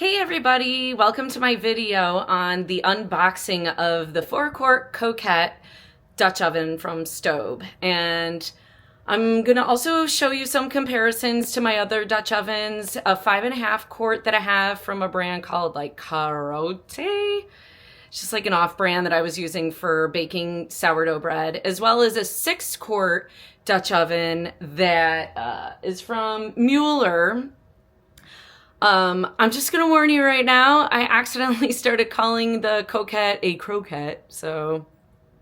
Hey everybody, welcome to my video on the unboxing of the 4-quart Cocotte Dutch oven from Staub. And I'm gonna also show you some comparisons to my other Dutch ovens, a 5.5-quart that I have from a brand called like Carote. It's just like an off-brand that I was using for baking sourdough bread, as well as a 6-quart Dutch oven that is from Mueller. I'm just gonna warn you right now, I accidentally started calling the Cocotte a croquette, so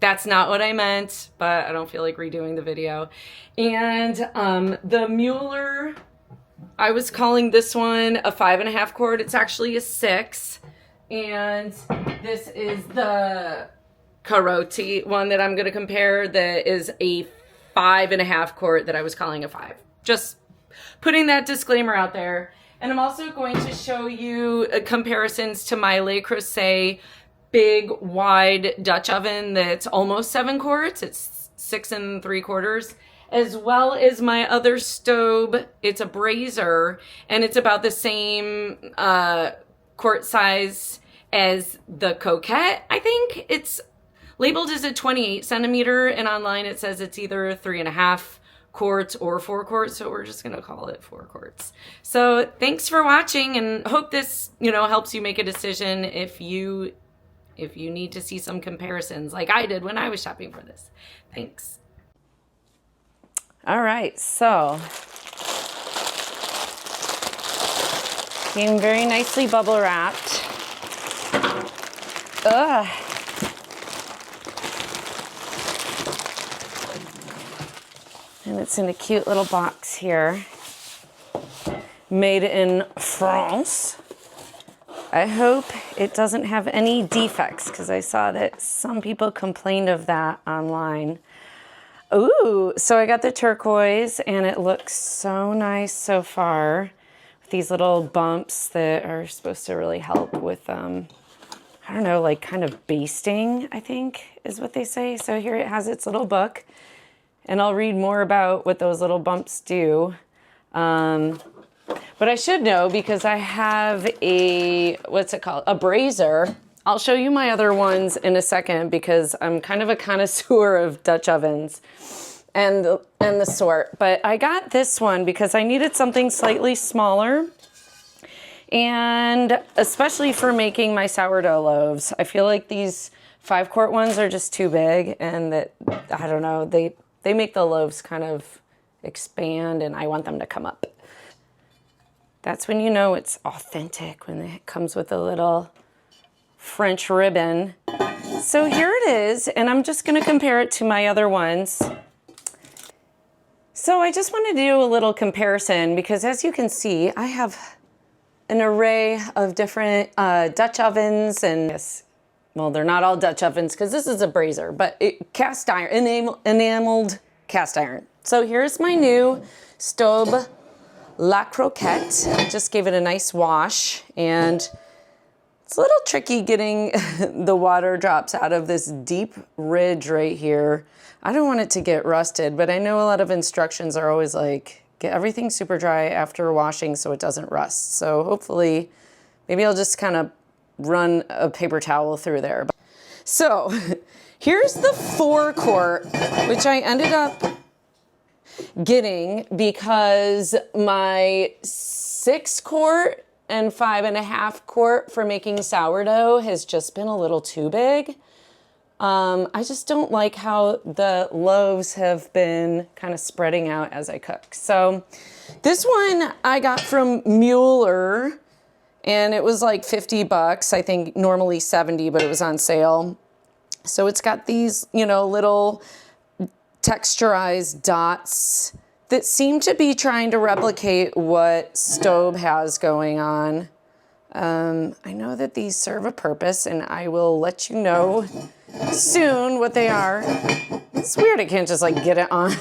that's not what I meant, but I don't feel like redoing the video. And the Mueller, I was calling this one a 5.5-quart, it's actually a 6. And this is the Carote one that I'm gonna compare that is a 5.5-quart that I was calling a 5. Just putting that disclaimer out there. And I'm also going to show you comparisons to my Le Creuset big wide Dutch oven that's almost 7 quarts. It's 6 3/4, as well as my other Staub. It's a braiser and it's about the same quart size as the Cocotte. I think it's labeled as a 28 centimeter and online it says it's either 3.5 quarts or 4 quarts, so we're just gonna call it 4 quarts. So thanks for watching, and hope this helps you make a decision if you need to see some comparisons like I did when I was shopping for this. Thanks. All right, so came very nicely bubble wrapped. Ugh. And it's in a cute little box here. Made in France. I hope it doesn't have any defects because I saw that some people complained of that online. Ooh, so I got the turquoise and it looks so nice so far. With these little bumps that are supposed to really help with, I don't know, like kind of basting, I think is what they say. So here it has its little book. And I'll read more about what those little bumps do. But I should know because I have a, what's it called? A braiser. I'll show you my other ones in a second because I'm kind of a connoisseur of Dutch ovens and the sort. But I got this one because I needed something slightly smaller. And especially for making my sourdough loaves. I feel like these 5-quart ones are just too big and that, I don't know, they make the loaves kind of expand and I want them to come up. That's when you know it's authentic, when it comes with a little French ribbon. So here it is, and I'm just gonna compare it to my other ones. So I just want to do a little comparison because as you can see, I have an array of different Dutch ovens and yes, well, they're not all Dutch ovens because this is a braiser, but cast iron, enameled cast iron. So here's my new Staub Croquette. I just gave it a nice wash and it's a little tricky getting the water drops out of this deep ridge right here. I don't want it to get rusted, but I know a lot of instructions are always like, get everything super dry after washing so it doesn't rust. So hopefully, maybe I'll just kind of run a paper towel through there. So here's the 4-quart, which I ended up getting because my 6-quart and 5.5-quart for making sourdough has just been a little too big. I just don't like how the loaves have been kind of spreading out as I cook. So this one I got from Mueller. And it was like 50 bucks, I think normally 70, but it was on sale. So it's got these, little texturized dots that seem to be trying to replicate what Staub has going on. I know that these serve a purpose and I will let you know soon what they are. It's weird I can't just like get it on.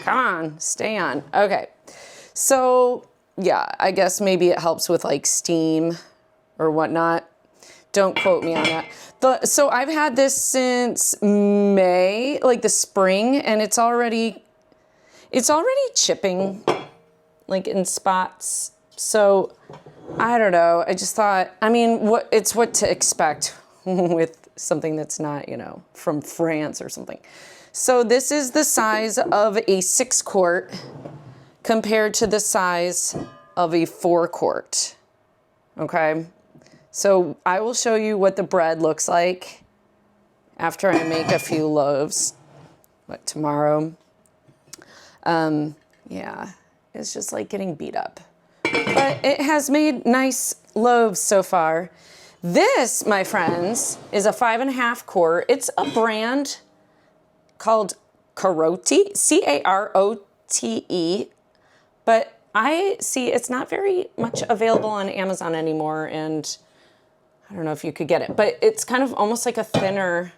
Come on, stay on. Okay, so yeah, I guess maybe it helps with like steam or whatnot. Don't quote me on that. So I've had this since May, like the spring, and it's already chipping like in spots. So I don't know. I just thought, I mean, it's what to expect with something that's not, you know, from France or something. So this is the size of a 6-quart compared to the size of a 4-quart. Okay. So I will show you what the bread looks like after I make a few loaves, like tomorrow. Yeah, it's just like getting beat up. But it has made nice loaves so far. This, my friends, is a 5.5-quart. It's a brand called Carote, C-A-R-O-T-E. But I see it's not very much available on Amazon anymore, and I don't know if you could get it, but it's kind of almost like a thinner.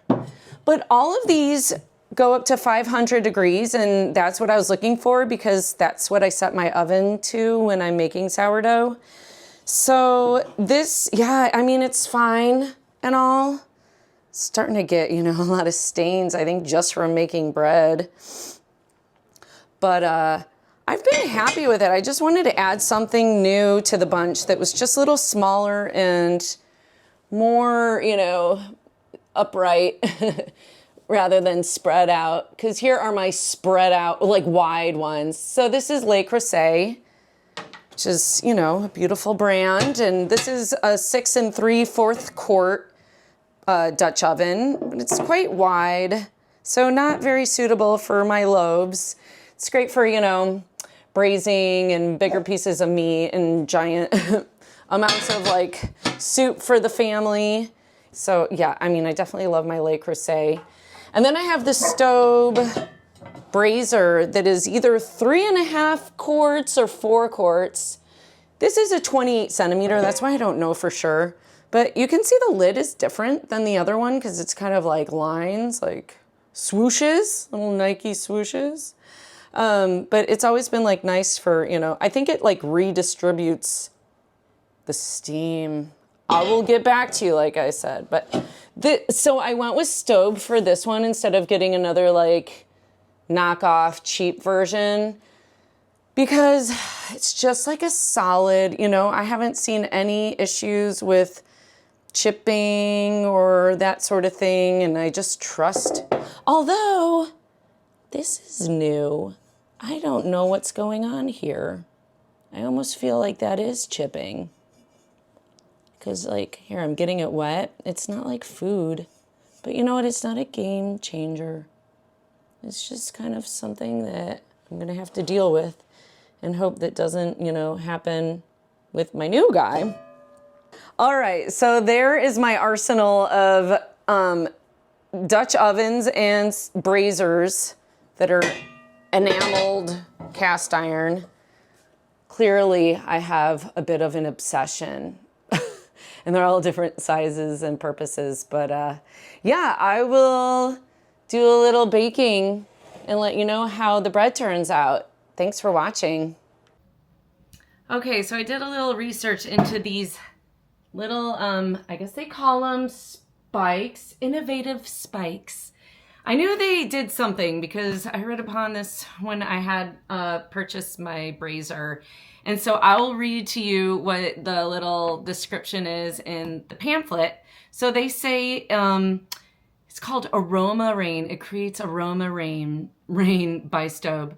But all of these go up to 500 degrees, and that's what I was looking for because that's what I set my oven to when I'm making sourdough. So this, yeah, I mean, it's fine and all. It's starting to get, you know, a lot of stains, I think, just from making bread. But I've been happy with it. I just wanted to add something new to the bunch that was just a little smaller and more, you know, upright rather than spread out. Because here are my spread out, like wide ones. So this is Le Creuset, which is, you know, a beautiful brand. And this is a 6 3/4 quart Dutch oven. But it's quite wide, so not very suitable for my loaves. It's great for, you know, braising and bigger pieces of meat and giant amounts of like soup for the family. So yeah, I mean, I definitely love my Le Creuset. And then I have the Staub Braiser that is either 3.5 quarts or 4 quarts. This is a 28 centimeter. That's why I don't know for sure. But you can see the lid is different than the other one because it's kind of like lines, like swooshes, little Nike swooshes. But it's always been like nice for, you know, I think it like redistributes the steam. I will get back to you, like I said. But so I went with Staub for this one instead of getting another like knockoff cheap version because it's just like a solid, you know, I haven't seen any issues with chipping or that sort of thing. And I just trust, although this is new. I don't know what's going on here. I almost feel like that is chipping. Because like, here, I'm getting it wet. It's not like food. But you know what? It's not a game changer. It's just kind of something that I'm going to have to deal with and hope that doesn't, you know, happen with my new guy. All right, so there is my arsenal of Dutch ovens and braisers that are enameled cast iron. Clearly, I have a bit of an obsession. And they're all different sizes and purposes. But yeah, I will do a little baking and let you know how the bread turns out. Thanks for watching. Okay, so I did a little research into these little, I guess they call them spikes, innovative spikes. I knew they did something because I read upon this when I had purchased my braiser. And so I will read to you what the little description is in the pamphlet. So they say it's called Aroma Rain. It creates Aroma Rain by Staub.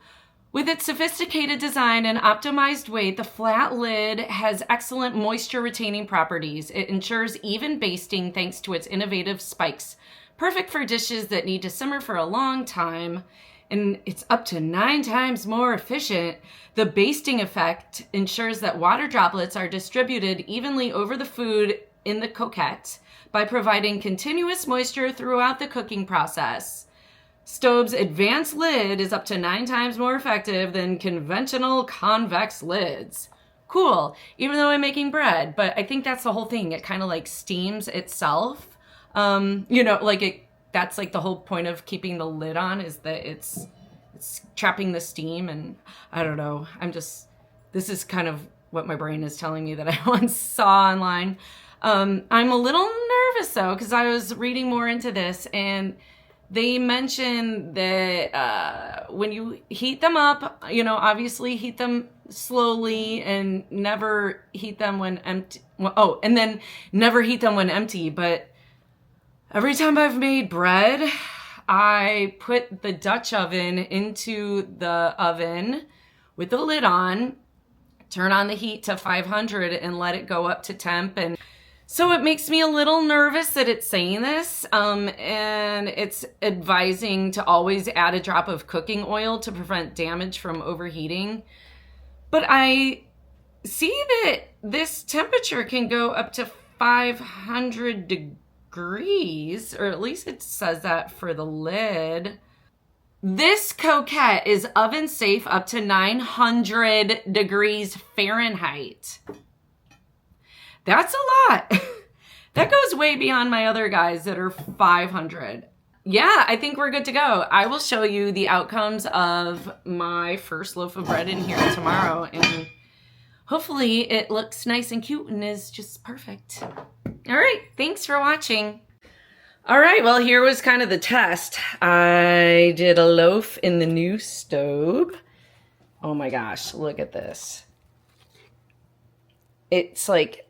With its sophisticated design and optimized weight, the flat lid has excellent moisture retaining properties. It ensures even basting thanks to its innovative spikes. Perfect for dishes that need to simmer for a long time. And it's up to 9 times more efficient. The basting effect ensures that water droplets are distributed evenly over the food in the cocotte by providing continuous moisture throughout the cooking process. Staub's advanced lid is up to 9 times more effective than conventional convex lids. Cool, even though I'm making bread, but I think that's the whole thing. It kind of like steams itself. You know, like that's like the whole point of keeping the lid on is that it's trapping the steam, and I don't know. This is kind of what my brain is telling me that I once saw online. I'm a little nervous though, because I was reading more into this, and they mentioned that when you heat them up, you know, obviously heat them slowly and never heat them when empty. Oh, and then never heat them when empty. But every time I've made bread, I put the Dutch oven into the oven with the lid on, turn on the heat to 500 and let it go up to temp. And so it makes me a little nervous that it's saying this, and it's advising to always add a drop of cooking oil to prevent damage from overheating. But I see that this temperature can go up to 500 degrees, or at least it says that for the lid. This Cocotte is oven safe up to 900 degrees Fahrenheit. That's a lot. That goes way beyond my other guys that are 500. Yeah, I think we're good to go. I will show you the outcomes of my first loaf of bread in here tomorrow, and hopefully it looks nice and cute and is just perfect. All right, thanks for watching. All right, well, here was kind of the test. I did a loaf in the new Staub. Oh my gosh, look at this. It's like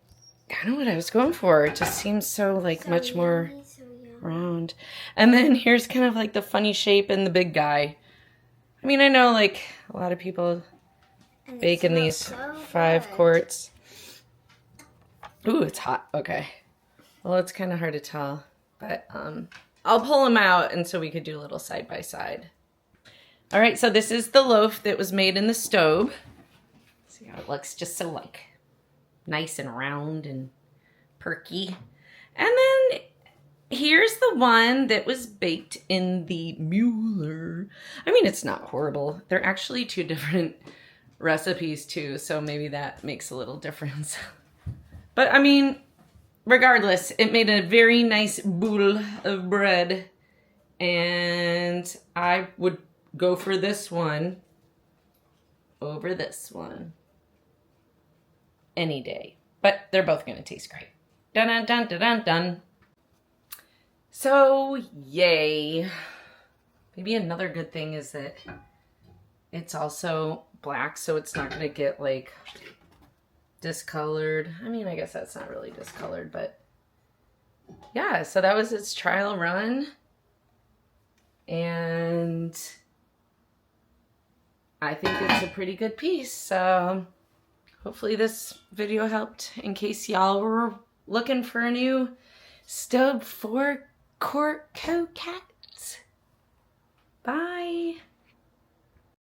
kind of what I was going for. It just seems so like much more round. And then here's kind of like the funny shape in the big guy. I mean, I know like a lot of people bake in these 5-quarts. Ooh, it's hot. Okay. Well, it's kind of hard to tell, but I'll pull them out and so we could do a little side by side. All right, so this is the loaf that was made in the Staub. See how it looks, just so like nice and round and perky. And then here's the one that was baked in the Mueller. I mean, it's not horrible. They're actually two different recipes too, so maybe that makes a little difference. But I mean, regardless, it made a very nice boule of bread, and I would go for this one over this one any day. But they're both going to taste great. Dun dun dun dun dun dun. So, yay. Maybe another good thing is that it's also black, so it's not going to get like discolored. I mean, I guess that's not really discolored, but yeah, so that was its trial run. And I think it's a pretty good piece. So hopefully this video helped in case y'all were looking for a new Staub 4-Quart Cocotte. Bye.